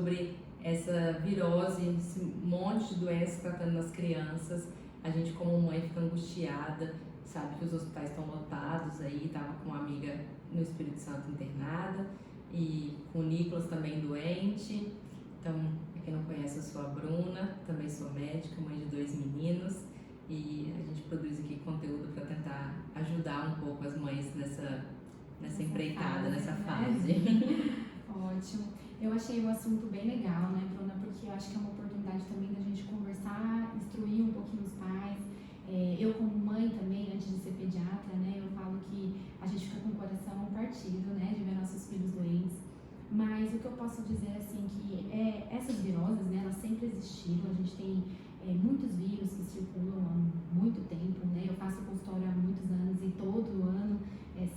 sobre essa virose, esse monte de doenças tratando nas crianças. A gente como mãe fica angustiada, sabe que os hospitais estão lotados aí, tava com uma amiga no Espírito Santo internada e com o Nicolas também doente. Então, pra quem não conhece, eu sou a Bruna, também sou médica, mãe de 2 meninos e a gente produz aqui conteúdo para tentar ajudar um pouco as mães nessa empreitada, nessa fase. Ótimo. Eu achei o assunto bem legal, né, Bruna? Porque eu acho que é uma oportunidade também da gente conversar, instruir um pouquinho os pais. Eu como mãe também, antes de ser pediatra, né, eu falo que a gente fica com o coração partido, né, de ver nossos filhos doentes. Mas o que eu posso dizer, assim, que essas viroses, né, elas sempre existiram. A gente tem muitos vírus que circulam há muito tempo, né? Eu faço consultório há muitos anos e todo ano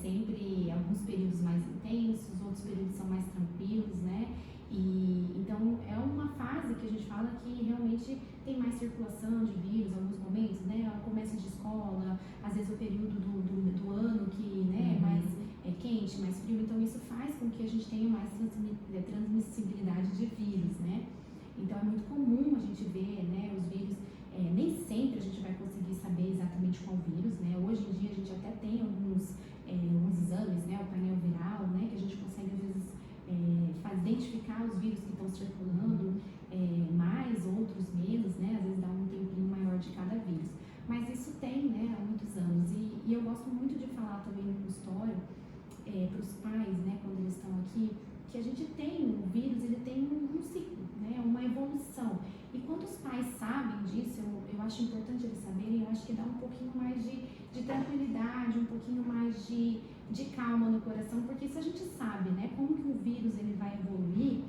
sempre alguns períodos mais intensos, outros períodos são mais tranquilos, né? E então é uma fase que a gente fala que realmente tem mais circulação de vírus, alguns momentos, né? O começo de escola, às vezes o período do ano que, né, é mais quente, mais frio, então isso faz com que a gente tenha mais transmissibilidade de vírus, né? Então é muito comum a gente ver, né, os vírus, nem sempre a gente vai conseguir saber exatamente qual vírus, né? Hoje em dia a gente até tem alguns exames, né, o painel viral, né, que a gente consegue às vezes identificar os vírus que estão circulando, mais, outros menos, né? Às vezes dá um tempinho maior de cada vírus. Mas isso tem, né, há muitos anos. E eu gosto muito de falar também no consultório, para os pais, né, quando eles estão aqui, que a gente tem, o vírus, ele tem um ciclo, né, uma evolução. E quando os pais sabem disso, eu acho importante eles saberem, eu acho que dá um pouquinho mais de tranquilidade, um pouquinho mais de calma no coração, porque se a gente sabe, né, como que o vírus ele vai evoluir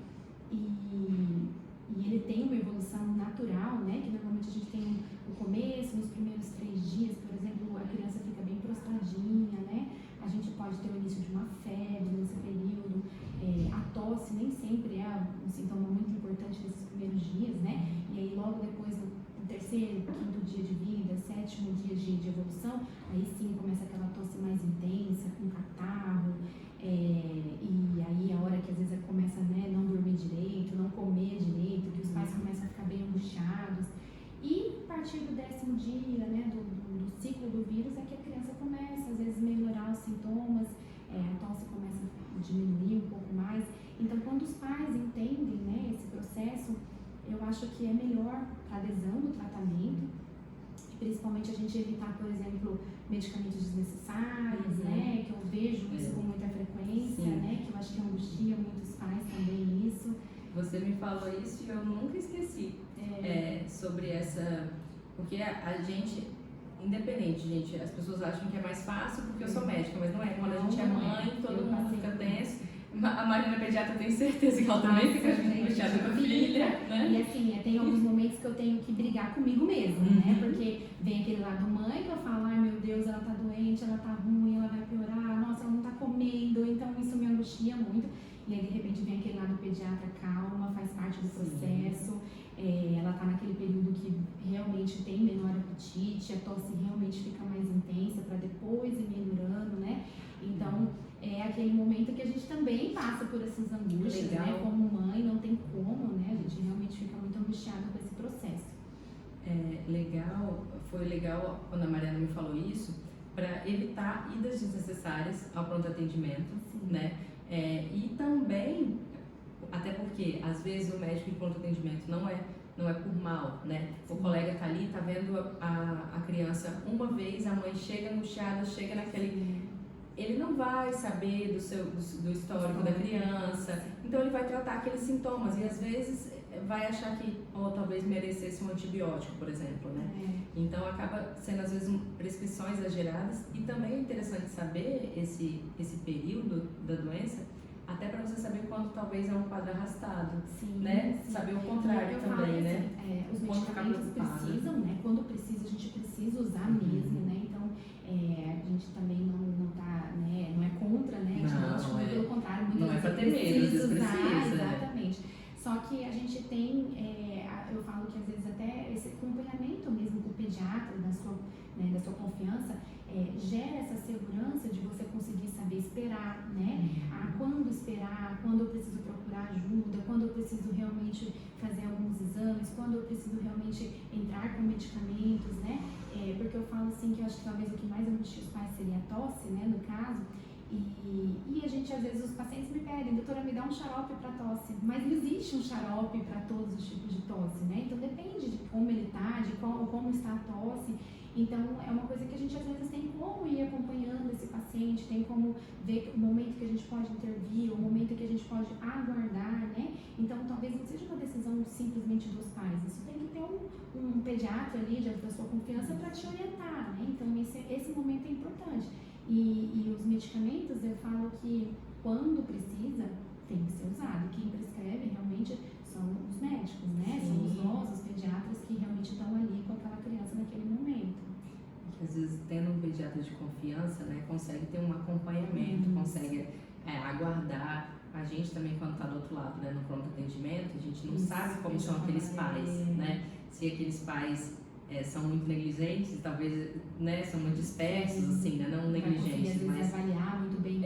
e ele tem uma evolução natural, né, que normalmente a gente tem o começo, nos primeiros 3 dias, por exemplo, a criança fica bem prostradinha, né, a gente pode ter o início de uma febre nesse período, a tosse nem sempre é um sintoma muito importante nesses primeiros dias, né, e aí logo depois, no 3º, 5º dia de vida, 7º dia de evolução, aí sim começa aquela tosse mais intensa, com catarro, e aí a hora que às vezes começa, né, não dormir direito, não comer direito, que os pais começam a ficar bem angustiados. E a partir do 10º dia, né, do ciclo do vírus, é que a criança começa, às vezes, melhorar os sintomas, a tosse começa a diminuir um pouco mais. Então, quando os pais entendem, né, esse processo, eu acho que é melhor a adesão do tratamento, principalmente a gente evitar, por exemplo, medicamentos desnecessários, né, que eu vejo isso com muita frequência, né, que eu acho que angustia muitos pais também isso. Você me falou isso e eu nunca esqueci sobre essa, porque a gente, independente, gente, as pessoas acham que é mais fácil porque eu sou médica, mas não é. Quando a gente é mãe, todo mundo fica tenso. A Marina pediatra, eu tenho certeza que ela também fica angustiada com a filha, né? E assim, tem alguns momentos que eu tenho que brigar comigo mesma, né? Porque vem aquele lado mãe que eu falo, ai meu Deus, ela tá doente, ela tá ruim, ela vai piorar, nossa, ela não tá comendo, então isso me angustia muito. E aí de repente vem aquele lado pediatra, calma, faz parte do processo, ela tá naquele período que realmente tem menor apetite, a tosse realmente fica mais intensa para depois ir melhorando, né? Então, é aquele momento que a gente também passa por essas angústias, né? Como mãe, não tem como, né? A gente realmente fica muito angustiada com esse processo. Foi legal quando a Mariana me falou isso, para evitar idas desnecessárias ao pronto atendimento, né? E também, até porque às vezes o médico de pronto atendimento não é por mal, né? O colega tá ali, tá vendo a criança uma vez, a mãe chega angustiada, chega naquele... Ele não vai saber do histórico da criança, então ele vai tratar aqueles sintomas e às vezes vai achar que talvez merecesse um antibiótico, por exemplo, né? Então acaba sendo às vezes prescrições exageradas e também é interessante saber esse período da doença, até para você saber quando talvez é um quadro arrastado, né? Sim. Saber o contrário também, né? Os medicamentos precisam, né? Quando precisa, a gente precisa usar mesmo, né? Então, a gente também não tá, né? Não é contra, né? Pelo contrário, muitas vezes precisa usar, exatamente. Só que a gente tem, eu falo que às vezes até esse acompanhamento mesmo com o pediatra, da sua confiança, gera essa segurança de você conseguir saber esperar, né? Quando esperar esperar, quando eu preciso procurar ajuda, quando eu preciso realmente fazer alguns exames, quando eu preciso realmente entrar com medicamentos, né? Porque eu falo assim que eu acho que talvez o que mais angustia os pais seria a tosse, né, no caso. E a gente, às vezes, os pacientes me pedem, doutora, me dá um xarope para tosse, mas não existe um xarope para todos os tipos de tosse, né? Então depende de como ele está, de como está a tosse. Então é uma coisa que a gente às vezes tem como ir acompanhando esse paciente, tem como ver o momento que a gente pode intervir, o momento que a gente pode aguardar, né? Então talvez não seja uma decisão simplesmente dos pais, isso tem que ter um pediatra ali da sua confiança para te orientar, né? Então esse momento é importante. E os medicamentos, eu falo que quando precisa, tem que ser usado. Quem prescreve realmente são os médicos, né? Sim. São nós, os pediatras, que realmente estão ali com aquela criança naquele momento. Às vezes, tendo um pediatra de confiança, né, consegue ter um acompanhamento, consegue aguardar. A gente também, quando está do outro lado, né, no pronto atendimento, a gente não sabe como são aqueles pais, né? Se aqueles pais são muito negligentes, talvez, né, são muito dispersos, assim, né, não negligentes, mas às vezes avaliar muito bem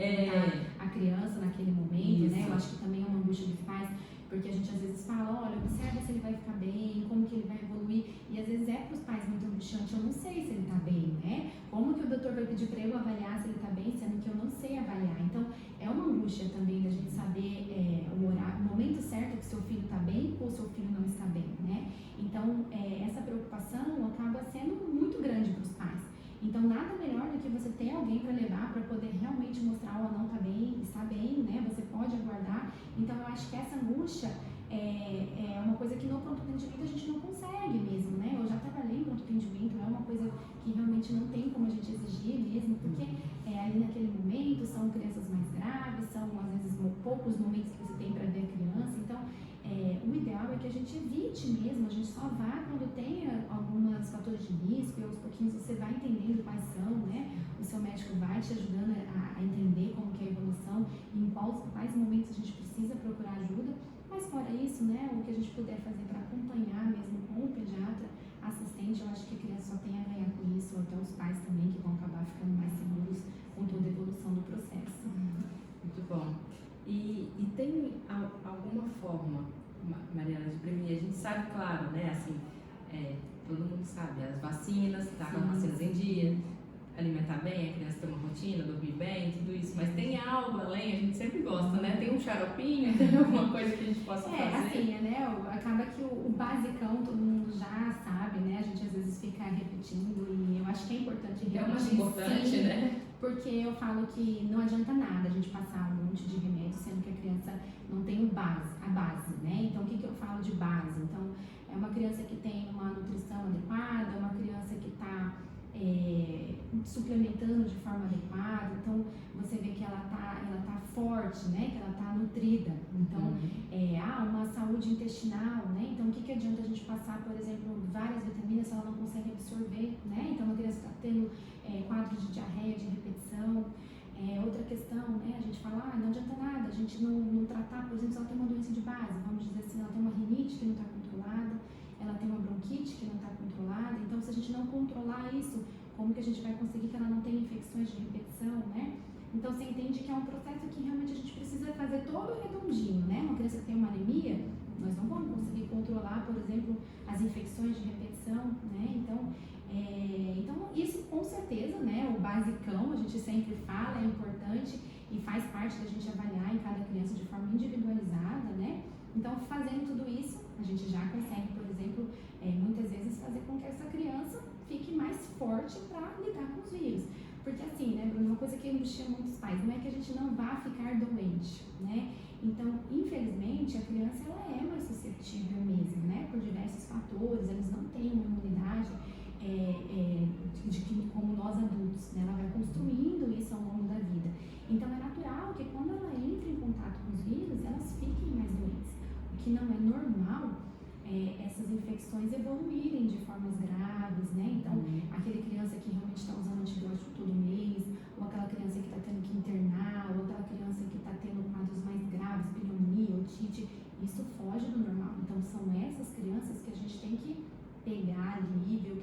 a criança naquele momento, né? Eu acho que também é uma angústia dos pais, porque a gente às vezes fala, olha, observa se ele vai ficar bem, como que ele vai evoluir, e às vezes para os pais muito angustiante, eu não sei se ele está bem, né? Como que o doutor vai pedir para eu avaliar se ele está bem, sendo que eu não sei avaliar? Então, é uma angústia também da gente saber o momento certo que seu filho está bem ou seu filho não está bem, né? Então, essa preocupação acaba sendo muito grande para os pais. Então, nada melhor do que você ter alguém para levar, para poder realmente mostrar, ó, não está bem, né? Você pode aguardar. Então, eu acho que essa angústia é uma coisa que no pronto atendimento a gente não consegue mesmo, né? Eu já trabalhei em pronto atendimento, é uma coisa que realmente não tem como a gente exigir mesmo, porque ali naquele momento são crianças mais graves, são às vezes poucos momentos que você tem para ver a criança. Então, o ideal é que a gente evite mesmo, a gente só vá quando tem alguns fatores de risco e aos pouquinhos você vai entendendo quais são, né? O seu médico vai te ajudando a entender como que é a evolução e em quais momentos a gente precisa procurar ajuda. Mas fora isso, né, o que a gente puder fazer para acompanhar mesmo com o pediatra assistente, eu acho que a criança só tem a ganhar com isso, ou até os pais também que vão acabar ficando mais seguros com toda a evolução do processo. Muito bom. E tem alguma forma, Mariana, de prevenir? A gente sabe, claro, né, assim, todo mundo sabe, as vacinas, tá com as vacinas em dia, alimentar bem, a criança ter uma rotina, dormir bem, tudo isso, mas tem algo além, a gente sempre gosta, né? Tem um xaropinho, tem alguma coisa que a gente possa fazer? Assim, né? Acaba que o basicão todo mundo já sabe, né? A gente às vezes fica repetindo e eu acho que é importante realmente. É o mais importante, sim, né? Porque eu falo que não adianta nada a gente passar um monte de remédio, sendo que a criança não tem a base, né? Então, o que eu falo de base? Então, é uma criança que tem uma nutrição adequada, uma criança que está suplementando de forma adequada, então você vê que ela tá forte, né? Que ela tá nutrida, então uma saúde intestinal, né? Então o que adianta a gente passar, por exemplo, várias vitaminas se ela não consegue absorver, né? Então uma criança está tendo quadros de diarreia, de repetição. Outra questão, né? A gente fala, não adianta nada a gente não tratar, por exemplo, se ela tem uma doença de base, vamos dizer assim, ela tem uma rinite que não está controlada, ela tem uma bronquite que não está controlada, então se a gente não controlar isso, como que a gente vai conseguir que ela não tenha infecções de repetição, né? Então você entende que é um processo que realmente a gente precisa fazer todo redondinho, né? Uma criança que tem uma anemia, nós não vamos conseguir controlar, por exemplo, as infecções de repetição, né? Então isso com certeza, né? O basicão, a gente sempre fala, é importante e faz parte da gente avaliar em cada criança de forma individualizada, né? Então, fazendo tudo isso, a gente já consegue, por exemplo, muitas vezes fazer com que essa criança fique mais forte para lidar com os vírus. Porque assim, né, Bruno, uma coisa que angustia muitos pais, não é que a gente não vá ficar doente, né? Então, infelizmente, a criança ela é mais suscetível mesmo, né? Por diversos fatores, eles não têm uma imunidade como nós adultos, né? Ela vai construindo isso ao longo da vida. Então, é natural que quando ela entra em contato com os vírus, elas fiquem mais doentes. O que não é normal essas infecções evoluírem de formas graves, né? Então, aquela criança que realmente está usando antibiótico todo mês, ou aquela criança que está tendo que internar, ou aquela criança que está tendo quadros mais graves, pneumonia, otite, isso foge do normal. Então, são essas crianças que a gente tem que pegar ali, ver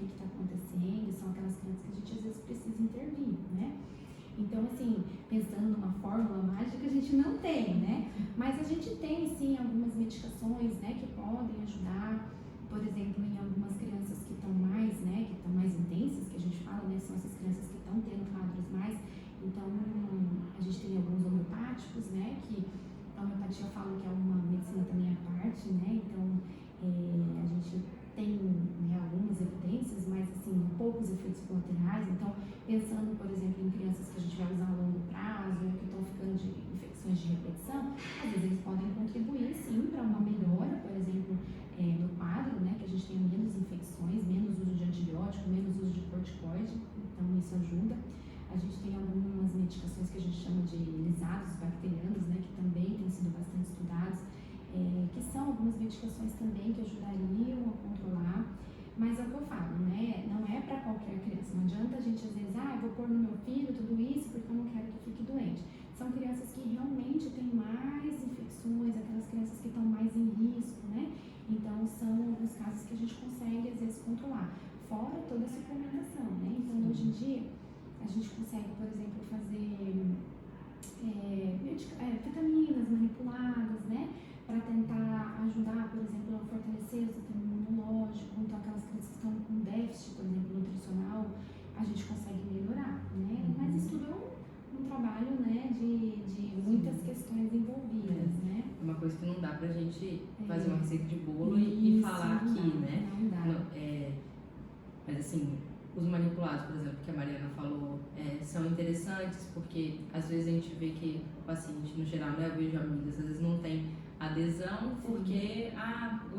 infecções, né, que podem ajudar. Por exemplo, em algumas crianças que estão mais, né, que estão mais intensas, que a gente fala, né, são essas crianças que estão tendo quadros mais. Então, a gente tem alguns homeopáticos, né, que a homeopatia eu falo que é uma medicina também à parte, né, então a gente tem, né, algumas evidências, mas assim, poucos efeitos colaterais. Então, pensando, por exemplo, em crianças que a gente vai usar a longo prazo, ou que estão ficando de infecções de repetição, às vezes eles podem contribuir sim para uma melhora, por exemplo, no quadro, né, que a gente tenha menos infecções, menos uso de antibiótico, menos uso de corticoide, então isso ajuda. A gente tem algumas medicações que a gente chama de lisados bacterianos, né, que também têm sido bastante estudados, que são algumas medicações também que ajudariam a controlar, mas é o que eu falo, né, não é para qualquer criança, não adianta a gente às vezes, eu vou pôr no meu filho tudo isso porque eu não quero que fique doente. São crianças que realmente têm mais infecções, aquelas crianças que estão mais em risco, né, então são os casos que a gente consegue às vezes controlar, fora toda a suplementação, né, então hoje em dia a gente consegue, por exemplo, fazer vitaminas manipuladas, né, para tentar ajudar, por exemplo, a fortalecer o sistema imunológico. Então, aquelas crianças que estão com déficit, por exemplo, nutricional, a gente consegue melhorar, né? Mas isso tudo é um trabalho, né, de muitas questões envolvidas, né? É uma coisa que não dá pra gente fazer uma receita de bolo e falar aqui, né? Não dá. Mas assim, os manipulados, por exemplo, que a Mariana falou, são interessantes porque às vezes a gente vê que o paciente, no geral, né, eu vejo amigas, às vezes não tem adesão porque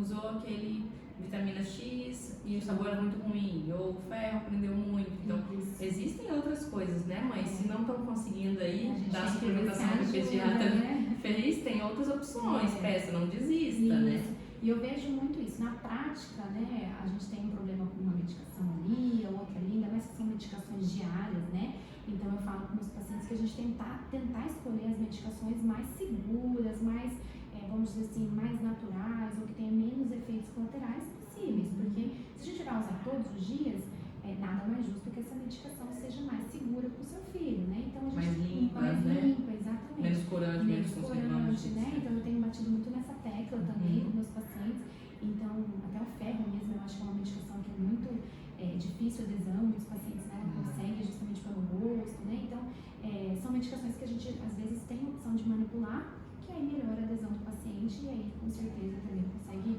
usou aquele vitamina X e o sabor era muito ruim, ou o ferro prendeu muito. Então, existem outras coisas, né, mãe? Se não estão conseguindo aí dar a suplementação que o pediatra fez, tem outras opções, peça, não desista, né? E eu vejo muito isso. Na prática, né, a gente tem um problema com uma medicação ali, a outra ali, ainda mais que são medicações diárias, né? Então eu falo com os pacientes que a gente tentar escolher as medicações mais seguras, mais, vamos dizer assim, mais naturais, ou que tenham menos efeitos colaterais possíveis. Porque se a gente vai usar todos os dias, nada mais justo que essa medicação seja mais segura para o seu filho, né? Então a gente mais limpa, exatamente. Menos corante, menos conservante, né? Então eu tenho batido muito nessa tecla também com meus pacientes. Então, até o ferro mesmo, eu acho que é uma medicação que é muito difícil adesão, muitos pacientes não conseguem justamente pelo gosto, né? Então, são medicações que a gente às vezes tem a opção de manipular, que aí melhora a adesão do paciente e aí com certeza também consegue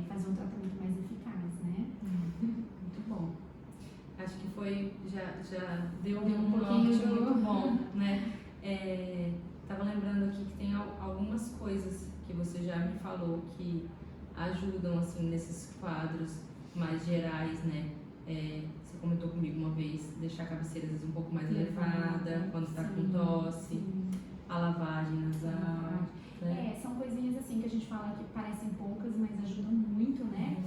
fazer um tratamento mais eficaz, né? Muito bom. Acho que já deu um norte muito bom, né? Tava lembrando aqui que tem algumas coisas que você já me falou que ajudam, assim, nesses quadros mais gerais, né? Você comentou comigo uma vez, deixar a cabeceira às vezes um pouco mais elevada, quando está com tosse, a lavagem nasal. Né? São coisinhas assim que a gente fala que parecem poucas, mas ajudam muito, né?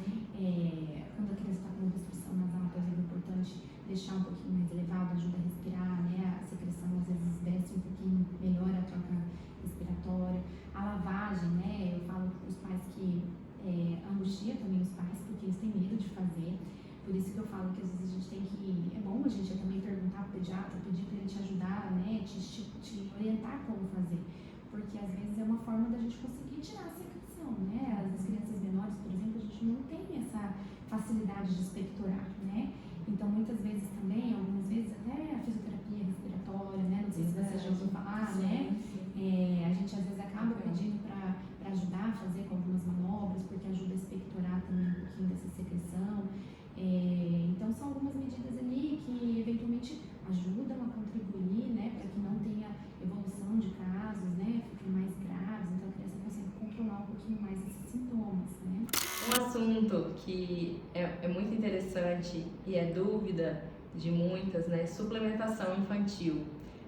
Quando a criança está com obstrução nasal, por exemplo, é importante deixar um pouquinho mais elevado, ajuda a respirar, né? A secreção às vezes desce um pouquinho, melhora a troca respiratória. A lavagem, né? Eu falo para os pais que angustia também os pais, porque eles têm medo de fazer. Por isso que eu falo que às vezes a gente tem que... É bom a gente também perguntar para o pediatra, pedir para ele te ajudar, né? Te orientar como fazer. Porque às vezes é uma forma da gente conseguir tirar a secreção, né? As crianças menores, por exemplo, a gente não tem essa facilidade de expectorar, né? Então, muitas vezes também, algumas vezes até a fisioterapia respiratória, né? Não sei se você já ouviu falar, né? A gente às vezes acaba pedindo para ajudar a fazer com algumas manobras, porque ajuda a expectorar também um pouquinho dessa secreção. Então, são algumas medidas ali que eventualmente ajudam a contribuir, né? Para que não tenha evolução de casos, né? Fiquem mais graves, então a criança consegue controlar um pouquinho mais esses sintomas, né? Um assunto que é muito interessante e é dúvida de muitas, né? Suplementação infantil.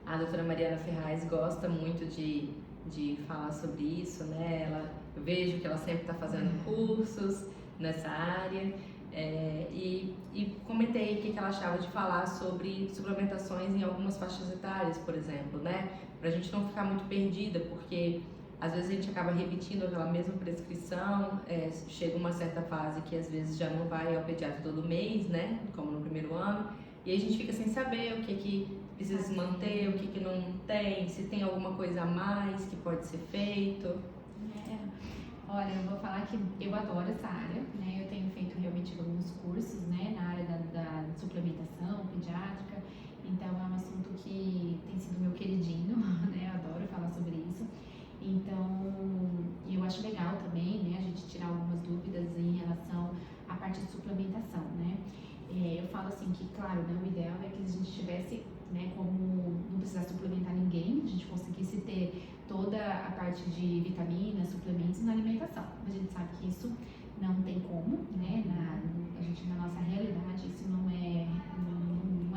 A doutora Mariana Ferraz gosta muito de falar sobre isso, né? Eu vejo que ela sempre está fazendo cursos nessa área. E comentei o que ela achava de falar sobre suplementações em algumas faixas etárias, por exemplo, né? Pra gente não ficar muito perdida, porque às vezes a gente acaba repetindo aquela mesma prescrição, chega uma certa fase que às vezes já não vai ao pediatra todo mês, né? Como no primeiro ano, e aí a gente fica sem saber o que precisa se manter, o que não tem, se tem alguma coisa a mais que pode ser feito. Olha, eu vou falar que eu adoro essa área, né? Eu tenho feito realmente alguns cursos, né, na área da suplementação pediátrica, então é um assunto que tem sido meu queridinho, né? Eu adoro falar sobre isso. Então, eu acho legal também, né, a gente tirar algumas dúvidas em relação à parte de suplementação, né? Eu falo assim que, claro, né, o ideal é que a gente tivesse, né, como não precisar suplementar ninguém, a gente conseguisse ter toda a parte de vitaminas, suplementos na alimentação. Mas a gente sabe que isso não tem como, né? Na nossa realidade isso não é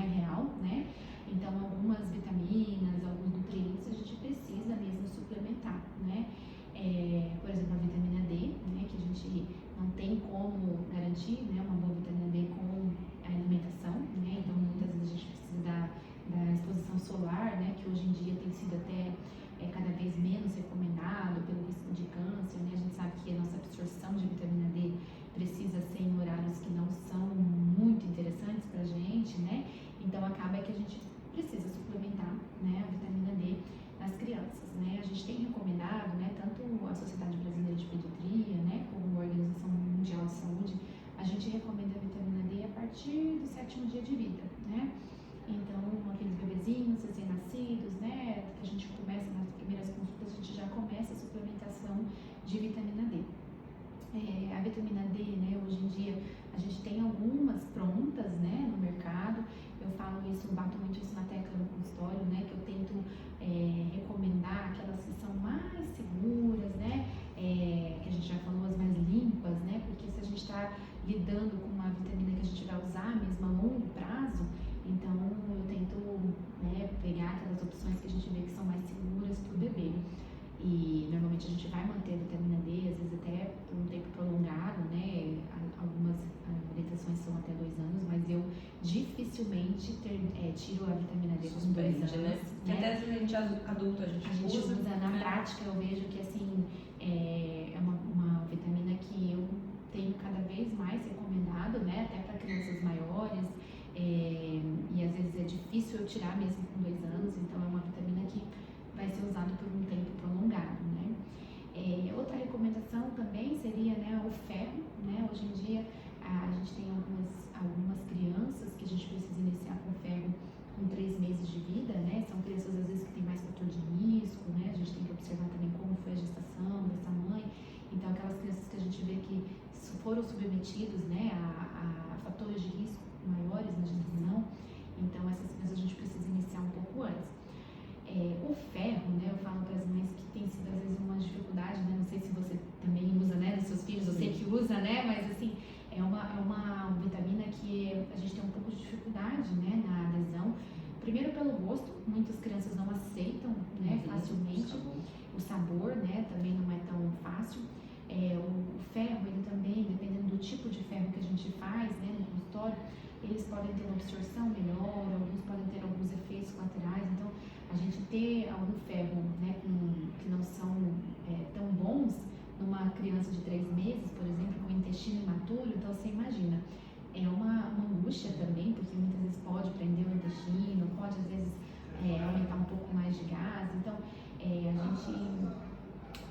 real, né? Então algumas vitaminas, alguns nutrientes a gente precisa mesmo suplementar, né? Por exemplo, a vitamina D, né? Que a gente não tem como garantir, né? Uma boa vitamina D com a alimentação, né? Então muitas vezes a gente precisa da exposição solar, né? Que hoje em dia tem sido até cada vez menos recomendado pelo risco de câncer, né? A gente sabe que a nossa absorção de vitamina D precisa ser em horários que não são muito interessantes pra gente, né? Então acaba que a gente precisa suplementar, né, a vitamina D nas crianças, né? A gente tem recomendado, né, tanto a Sociedade Brasileira de Pediatria, né, como a Organização Mundial de Saúde, a gente recomenda a vitamina D a partir do 7º dia de vida, né? Então, aqueles bebezinhos recém-nascidos, né, que a gente começa nas primeiras consultas, a gente já começa a suplementação de vitamina D. A vitamina D, né, hoje em dia a gente tem algumas prontas, né, no mercado. Eu falo isso, eu bato muito isso na tecla no consultório, né, que eu tento recomendar aquelas que são mais seguras, né, que a gente já falou, as mais limpas, né, porque se a gente está lidando com uma vitamina que a gente vai usar mesmo a longo prazo, então eu tento, né, pegar aquelas opções que a gente vê que são mais seguras para o bebê. E normalmente a gente vai manter a vitamina D, às vezes até por um tempo prolongado, né? Algumas orientações são até 2 anos, mas eu dificilmente tiro a vitamina D com 2 anos. Né? Até a gente adulto a gente usa. Na prática, eu vejo que assim, é uma vitamina que eu tenho cada vez mais recomendado, né? Até para crianças maiores. E às vezes é difícil eu tirar mesmo com 2 anos, então é uma vitamina que vai ser usada por um tempo prolongado, né? Outra recomendação também seria, né, o ferro, né? Hoje em dia a gente tem algumas crianças que a gente precisa iniciar com ferro com 3 meses de vida, né? São crianças às vezes que têm mais fator de risco, né? A gente tem que observar também como foi a gestação dessa mãe. Então aquelas crianças que a gente vê que foram submetidos, né, a fatores de risco maiores na gestação, então essas crianças a gente precisa iniciar um pouco antes. O ferro, né, eu falo para as mães que tem sido às vezes uma dificuldade, né, não sei se você também usa, né, dos seus filhos, eu sei que usa, né, mas assim, é uma vitamina que a gente tem um pouco de dificuldade, né, na adesão. Primeiro pelo gosto, muitas crianças não aceitam, né, facilmente. O sabor, né, também não é tão fácil. O ferro, ele também, dependendo do tipo de ferro que a gente faz, né, no consultório, eles podem ter uma absorção melhor, alguns podem ter alguns efeitos colaterais, então a gente ter algum ferro, né, que não são tão bons numa criança de 3 meses, por exemplo, com intestino imaturo, então você imagina, é uma angústia também, porque muitas vezes pode prender o intestino, pode às vezes aumentar um pouco mais de gás, então a gente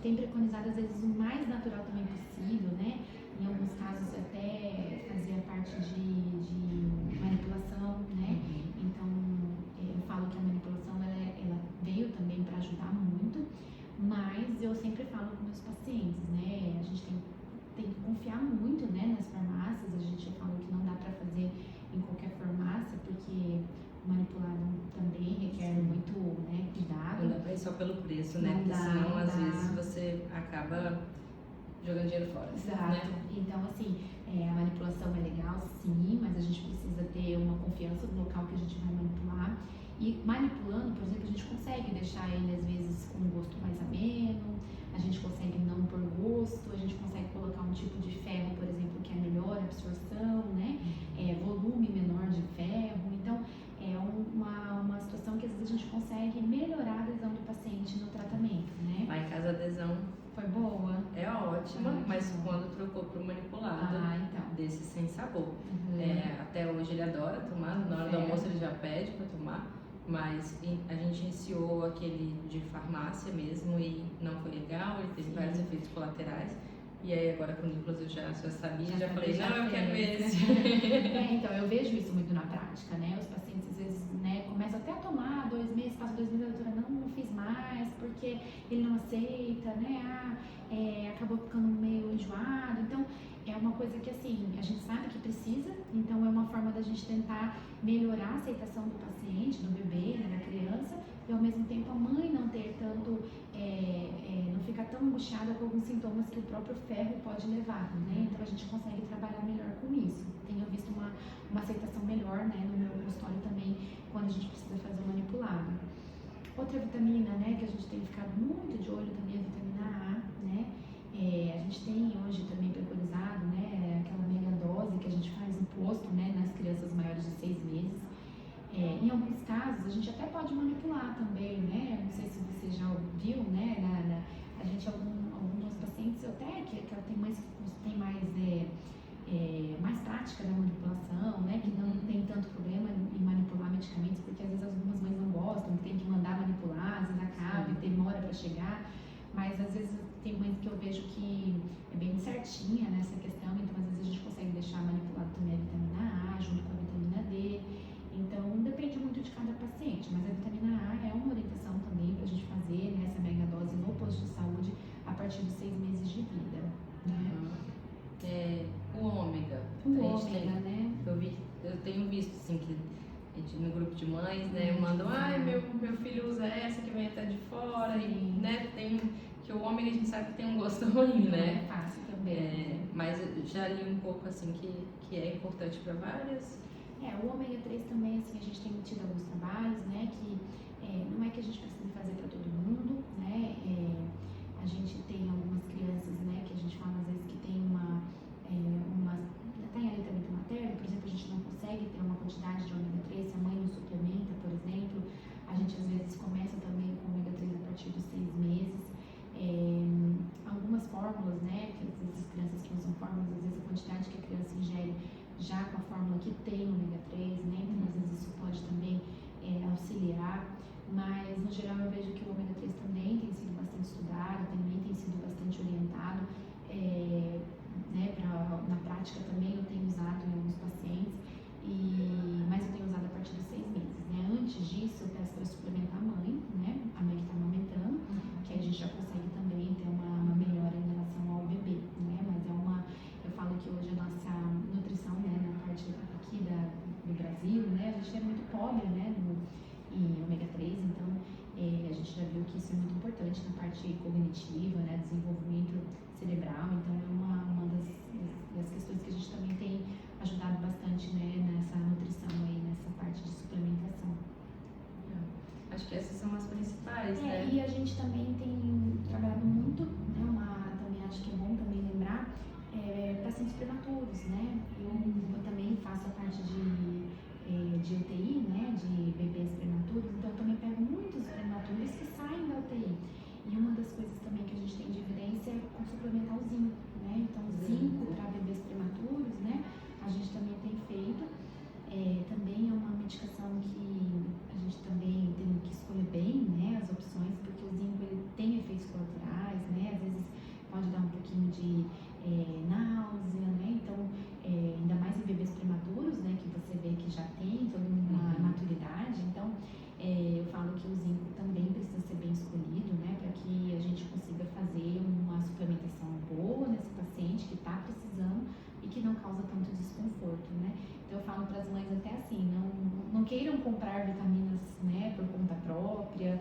tem preconizado às vezes o mais natural também possível, né? Em alguns casos até fazer a parte de manipulação, né? Então eu falo que a manipulação ela veio também para ajudar muito, mas eu sempre falo com meus pacientes, né? A gente tem que confiar muito, né, nas farmácias. A gente fala que não dá para fazer em qualquer farmácia, porque manipulado também requer muito, né, cuidado. Não dá pra ir só pelo preço, né? Não Porque dá, senão, não às dá. vezes, você acaba jogando dinheiro fora. Exato. Né? Então, assim, a manipulação é legal, sim, mas a gente precisa ter uma confiança no local que a gente vai manipular. E manipulando, por exemplo, a gente consegue deixar ele, às vezes, com um gosto mais ameno, a gente consegue não por gosto, a gente consegue colocar um tipo de ferro, por exemplo, que é melhor absorção, né? Volume menor de ferro. Então, é uma situação que às vezes a gente consegue melhorar a adesão do paciente no tratamento, né? Lá em casa a adesão Foi boa? é ótima, Ah, mas bom. quando trocou pro manipulado, Então. desse sem sabor. Uhum. Até hoje ele adora tomar, na hora do almoço ele já pede para tomar, mas a gente iniciou aquele de farmácia mesmo e não foi legal, ele teve vários efeitos colaterais. E aí agora com o Nicolas eu já sabia, já sabia, falei, já não, eu quero fez. esse. Então, eu vejo isso muito na prática, né? Os pacientes às vezes, né, começam até a tomar 2 meses, passa 2 meses, a doutora não fiz mais, porque ele não aceita, né? Acabou ficando meio enjoado. Então, é uma coisa que assim, a gente sabe que precisa, então é uma forma da gente tentar melhorar a aceitação do paciente, do bebê, né, da criança, e ao mesmo tempo a mãe não ter tanto, não ficar tão angustiada com alguns sintomas que o próprio ferro pode levar, né? Então a gente consegue trabalhar melhor com isso. Tenho visto uma aceitação melhor, né, no meu consultório também, quando a gente precisa fazer o manipulado. Outra vitamina, né, que a gente tem ficado muito de olho também é a vitamina A, né? A gente tem hoje também preconizado, né, aquela mega dose que a gente faz no posto, né, nas crianças maiores de 6 meses. Em alguns casos, a gente até pode manipular também, né? Não sei se você já ouviu, né? A gente, alguns pacientes, até que ela tem mais mais prática da manipulação, né? Que não tem tanto problema em manipular medicamentos, porque às vezes algumas mães não gostam, tem que mandar manipular, às vezes acaba e demora para chegar. Mas às vezes tem mães que eu vejo que é bem certinha nessa questão, então às vezes a gente consegue deixar manipulado também a vitamina A junto com a vitamina D. Então, depende muito de cada paciente, mas a vitamina A é uma orientação também para a gente fazer, né, essa mega dose no posto de saúde a partir dos 6 meses de vida. Né? O ômega. Né? Eu tenho visto assim que no grupo de mães, né, mandam, meu filho usa essa que vem até de fora, e, né, tem que o ômega a gente sabe que tem um gosto ruim, né? É fácil também. Mas eu já li um pouco assim que é importante para várias. O ômega 3 também, assim, a gente tem tido alguns trabalhos, né, que não é que a gente precisa fazer para todo mundo, né, a gente tem algumas crianças, né, que a gente fala às vezes que tem tem aleitamento materno, por exemplo, a gente não consegue ter uma quantidade de ômega 3, se a mãe não suplementa, por exemplo, a gente às vezes começa também com ômega 3 a partir dos 6 meses. Algumas fórmulas, né, que às vezes as crianças que usam fórmulas, às vezes a quantidade que a criança ingere já com a fórmula que tem ômega 3, né, então às vezes isso pode também auxiliar, mas no geral eu vejo que o ômega 3 também tem sido bastante estudado, também tem sido bastante orientado, né, na prática também eu tenho usado em alguns pacientes, mas eu tenho usado a partir dos 6 meses, né, antes disso eu peço para suplementar a mãe, né, a mãe que está amamentando, que aí a gente já consegue também ter uma melhora em relação ao bebê, né, mas eu falo que hoje a nossa nutrição, né, na parte aqui do Brasil, né, a gente é muito pobre, né, em ômega 3, então a gente já viu que isso é muito importante na parte cognitiva, né, desenvolvimento cerebral, então é uma das questões que a gente também tem ajudado bastante, né, nessa nutrição aí, nessa parte de suplementação. Acho que essas são as principais, né? E a gente também tem trabalhado muito, né, também acho que é bom também lembrar, pacientes prematuros, né? Eu também faço a parte de UTI, né, de bebês prematuros, então eu também pego muitos prematuros que saem da UTI. E uma das coisas também que a gente tem de evidência é com suplementar o zinco, né? Então, zinco para bebês prematuros, né? A gente também tem feito. Também é uma medicação que a gente também tem que escolher bem, né, as opções, porque o zinco ele tem efeitos colaterais, né? Às vezes pode dar um pouquinho de náusea, né? Então, ainda mais em bebês prematuros, né, que você vê que já tem toda uma maturidade. Então, eu falo que o zinco também precisa ser bem escolhido, né, para que a gente consiga fazer uma suplementação boa nesse paciente que está precisando e que não causa tanto desconforto, né. Então, eu falo para as mães até assim, não queiram comprar vitaminas, né, por conta própria,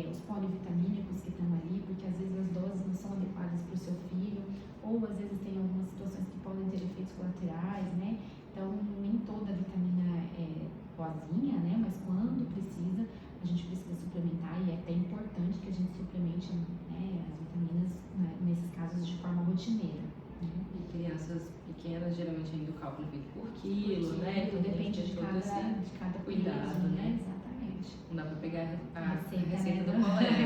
os polivitamínicos que estão ali, porque às vezes as doses não são adequadas para o seu filho, ou às vezes tem algumas situações que podem ter efeitos colaterais, né. Então, nem toda vitamina é boazinha, né, mas quando precisa, a gente precisa suplementar, e é até importante que a gente suplemente, né, as vitaminas, né, nesses casos de forma rotineira. E crianças pequenas, geralmente ainda o cálculo é feito por quilo, né? Então depende de cada cuidado, peso, né? Exatamente. Não dá pra pegar a receita, do colega.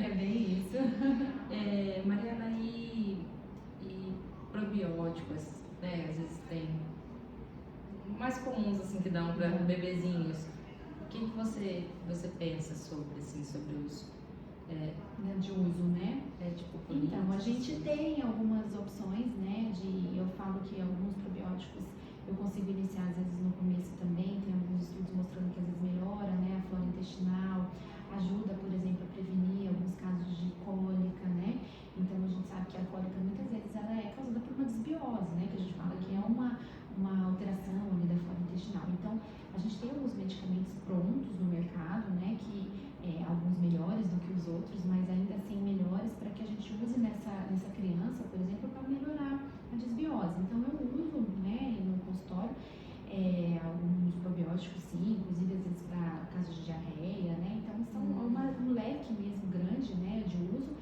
É bem isso. Mariana, e probióticos, né? Às vezes tem mais comuns assim que dão para bebezinhos. O que você pensa sobre, assim, sobre de uso, né? Tipo Então, a políticos, gente assim. tem algumas opções, né? Eu falo que alguns probióticos eu consigo iniciar às vezes no começo também, tem alguns estudos mostrando que às vezes melhora, né? A flora intestinal, ajuda, por exemplo, a prevenir alguns casos de cólica, né? Então, a gente sabe que a cólica muitas vezes ela é causada por uma desbiose, né? Que a gente fala que é uma alteração ali da flora intestinal. Então, a gente tem alguns medicamentos prontos no mercado, né? Que alguns melhores do que os outros, mas ainda assim melhores para que a gente use nessa criança, por exemplo, para melhorar a desbiose. Então, eu uso, né, no consultório, alguns probióticos, sim, inclusive às vezes para casos de diarreia, né? Então, são um leque mesmo grande, né, de uso,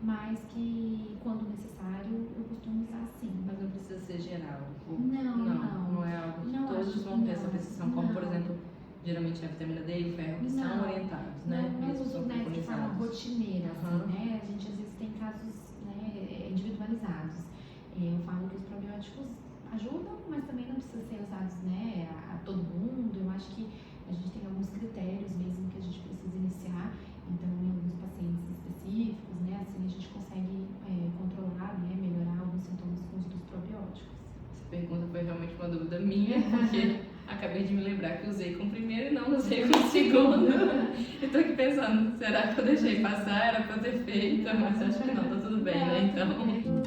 mas que quando necessário eu costumo usar sim. Mas não precisa ser geral. Não é algo que não todos acho, vão ter essa não, prescrição, como por não. exemplo, geralmente a vitamina D e o ferro que são Não, orientados, né? não Mesmo uso, são né, de forma preconizados. rotineira, assim, Aham. né? A gente às vezes tem casos, né, individualizados. Eu falo que os probióticos ajudam, mas também não precisa ser usados, né, a todo mundo. Eu acho que a gente tem alguns critérios mesmo que a gente precisa iniciar. Então, em alguns pacientes específicos, né, assim a gente consegue controlar, né, melhorar alguns sintomas com o uso dos probióticos. Essa pergunta foi realmente uma dúvida minha, porque acabei de me lembrar que usei com o primeiro e não usei com o segundo. E tô aqui pensando, será que eu deixei passar? Era pra eu ter feito? Mas acho que não, tá tudo bem, né? Então.